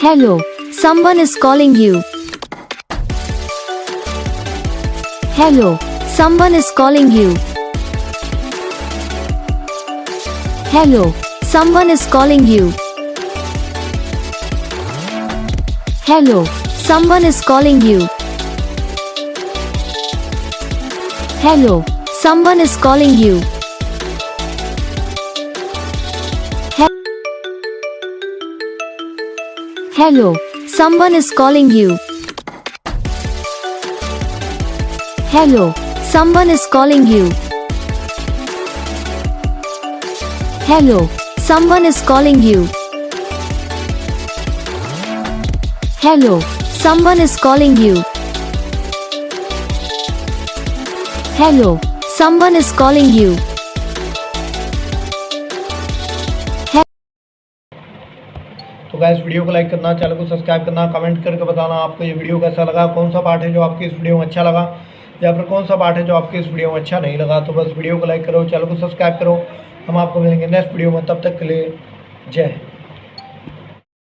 Hello, someone is calling you. Hello, someone is calling you. Hello, someone is calling you. Hello, someone is calling you. Hello, someone is calling you. Hello, someone is calling you. Hello, someone is calling you. Hello, someone is calling you. Hello, someone is calling you. Hello, someone is calling you. तो guys video को like करना, channel को subscribe करना, comment करके बताना आपको ये video कैसा लगा, कौन सा पार्ट है जो आपकी इस वीडियो में अच्छा लगा या फिर कौन सा पार्ट है जो आपकी इस वीडियो में अच्छा नहीं लगा। तो बस वीडियो को लाइक करो, चैनल को सब्सक्राइब करो। हम आपको मिलेंगे नेक्स्ट वीडियो में, तब तक के लिए जय हिंद।